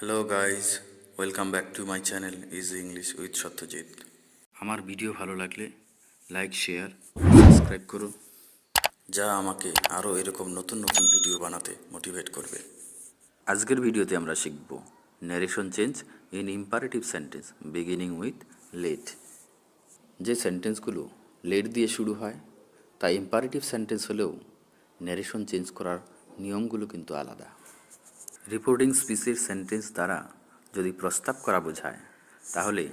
Hello guys, welcome back to my channel easy English with Satyajit. আমার video ভালো লাগলে like, share, subscribe করুন, যা আমাকে আরও এরকম নতুন নতুন ভিডিও বানাতে মোটিভেট করবে। আজকের ভিডিওতে আমরা শিখব narration change in imperative sentence beginning with let. যে সেন্টেন্সগুলো লেট দিয়ে শুরু হয় তা ইম্পারেটিভ সেন্টেন্স হলেও ন্যারেশন চেঞ্জ করার নিয়মগুলো কিন্তু আলাদা। রিপোর্টিং স্পিচের সেন্টেন্স দ্বারা যদি প্রস্তাব করা বোঝায় তাহলে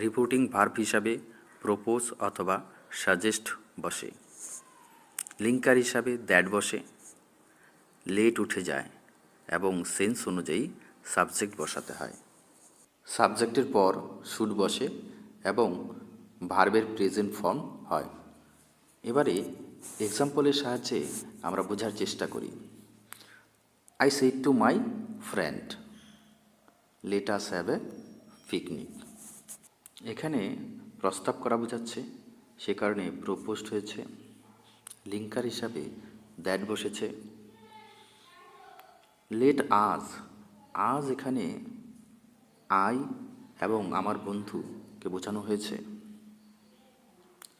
রিপোর্টিং ভার্ব হিসাবে প্রপোজ অথবা সাজেস্ট বসে, লিঙ্কার হিসাবে দ্যাট বসে, লেট উঠে যায় এবং সেন্স অনুযায়ী সাবজেক্ট বসাতে হয়। সাবজেক্টের পর শুড বসে এবং ভার্বের প্রেজেন্ট ফর্ম হয়। এবারে এক্সাম্পলের সাহায্যে আমরা বোঝার চেষ্টা করি। I said to my friend, let us have a picnic. এখানে প্রস্তাব করা বোঝাচ্ছে, সে কারণে প্রপোজড হয়েছে। লিঙ্কার হিসাবে দ্যাট বসেছে। লেট আজ, আজ এখানে আই এবং আমার বন্ধুকে বোঝানো হয়েছে,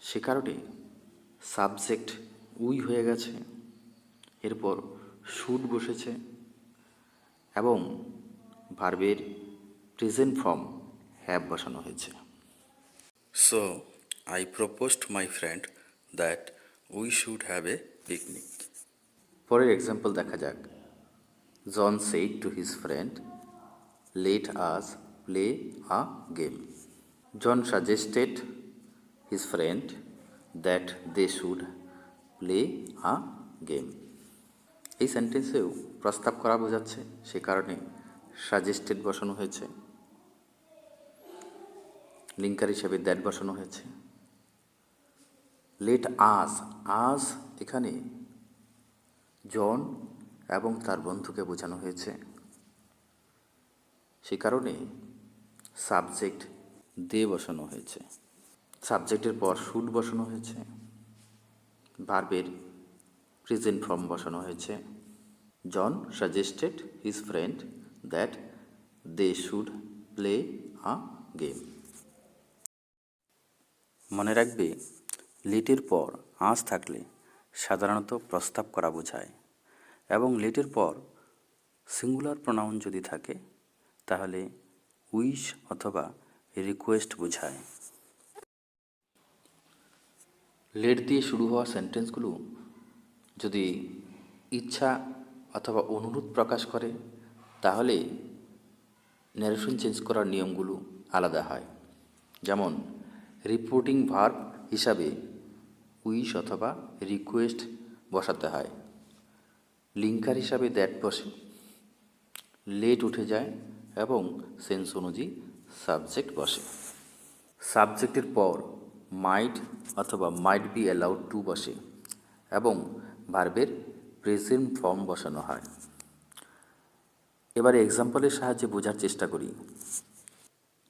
সে কারণে সাবজেক্ট উই হয়ে গেছে। এরপর শুড বসেছে এবং ভার্বের প্রেজেন্ট ফর্ম হ্যাভ বসানো হয়েছে। So I proposed my friend that we should have a picnic. পরের এক্সাম্পল দেখা যাক। John said to his friend, let us play a game. John suggested his friend that they should play a game. এই সেন্টেন্সেও প্রস্তাব করা বোঝাচ্ছে, সে কারণে suggested বসানো হয়েছে। লিঙ্কার হিসাবে দ্যাট বসানো হয়েছে। লেট আস, আজ এখানে জন এবং তার বন্ধুকে বোঝানো হয়েছে, সে কারণে সাবজেক্ট দে বসানো হয়েছে। সাবজেক্টের পর শুড বসানো হয়েছে। ভার্বের প্রেজেন্ট ফর্ম বসানো হয়েছে। John suggested his friend that they should play a game. মনে রাখবে, লেটের পর আজ থাকলে সাধারণত প্রস্তাব করা বোঝায় এবং লেটের পর সিঙ্গুলার প্রোনাউন যদি থাকে তাহলে উইশ অথবা রিকোয়েস্ট বোঝায়। লেট দিয়ে শুরু হওয়া সেন্টেন্সগুলো যদি ইচ্ছা অথবা অনুরোধ প্রকাশ করে তাহলে ন্যারেশন চেঞ্জ করার নিয়মগুলো আলাদা হয়। যেমন রিপোর্টিং ভার্ব হিসাবে উইশ অথবা রিকোয়েস্ট বসাতে হয়। লিঙ্কার হিসাবে দ্যাট বসে, লেট উঠে যায় এবং সেন্স অনুযায়ী সাবজেক্ট বসে। সাবজেক্টের পর মাইট অথবা মাইট বি অ্যালাউড টু বসে এবং ভার্বের প্রেজেন্ট ফর্ম বসানো হয়। এবারে এক্সাম্পলের সাহায্যে বোঝার চেষ্টা করি।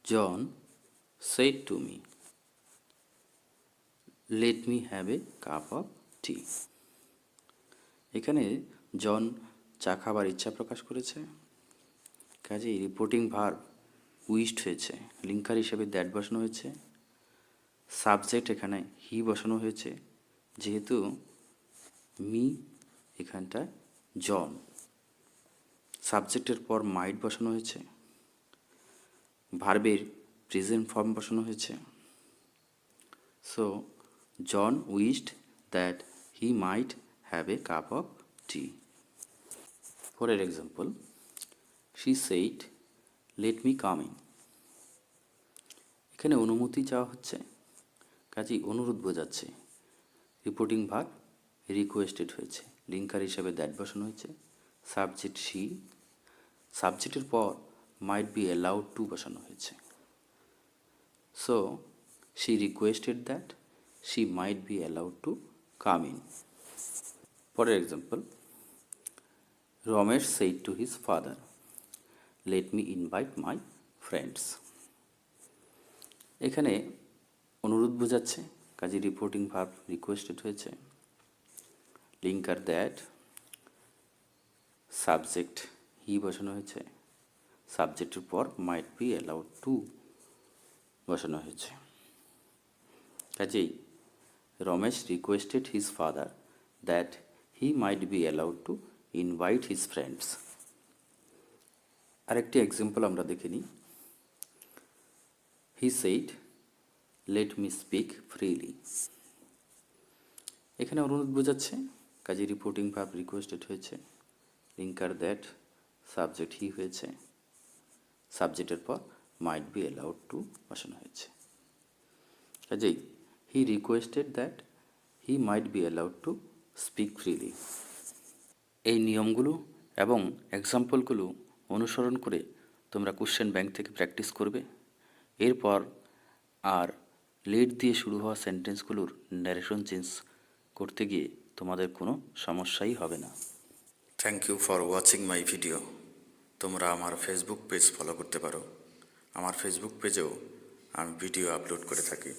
John said to me, let me have a cup of tea. এখানে জন চা খাবার ইচ্ছা প্রকাশ করেছে, কাজেই রিপোর্টিং ভার্ব উইশড হয়েছে। লিঙ্কার হিসেবে দ্যাট বসানো হয়েছে। সাবজেক্ট এখানে হি বসানো হয়েছে, যেহেতু মি এখানটায় জন। সাবজেক্টের পর মাইট বসানো হয়েছে। ভার্বের প্রেজেন্ট ফর্ম বসানো হয়েছে। So John wished that he might have a cup of tea. পরের example, she said let me come in. এখানে অনুমতি চাওয়া হচ্ছে, কাজেই অনুরোধ বোঝাচ্ছে। রিপোর্টিং ভার্ব রিকোয়েস্টেড হয়েছে। লিঙ্কার হিসাবে দ্যাট বসানো হয়েছে। সাবজেক্ট শি, সাবজেক্টের পর মাইট বি অ্যালাউড টু বসানো হয়েছে। So she requested that she might be allowed to come in. পরের example, Ramesh said to his father, let me invite my friends. এখানে অনুরোধ বোঝাচ্ছে, কাজে রিপোর্টিং ভার্ব রিকোয়েস্টেড হয়েছে। লিঙ্কার দ্যাট, সাবজেক্ট হি বসানো হয়েছে। সাবজেক্টের পর মাইট বি অ্যালাউড টু বসানো হয়েছে। কাজেই Ramesh requested his father that he mite be allowed to invite his friends. আরেকটি এক্সাম্পল আমরা দেখে নিই। He said let me speak freely. এখানে অনুরোধ বোঝাচ্ছে, কাজে রিপোর্টিং ভার্ব রিকোয়েস্টেড হয়েছে, লিঙ্কার দ্যাট, সাবজেক্ট হি হয়েছে, সাবজেক্টের পর মাইট বি অ্যালাউড টু বসানো হয়েছে। কাজেই he requested that he mite be allowed to speak freely. এই নিয়মগুলো এবং এক্সাম্পলগুলো অনুসরণ করে তোমরা কোশ্চেন ব্যাংক থেকে প্র্যাকটিস করবে। এরপর আর লেট দিয়ে শুরু হওয়া সেন্টেন্সগুলোর ন্যারেশন চেঞ্জ করতে গিয়ে তোমাদের কোনো সমস্যাই হবে না। Thank you for watching my video. তোমরা আমার ফেসবুক পেজ ফলো করতে পারো। আমার ফেসবুক পেজেও আমি ভিডিও আপলোড করে থাকি।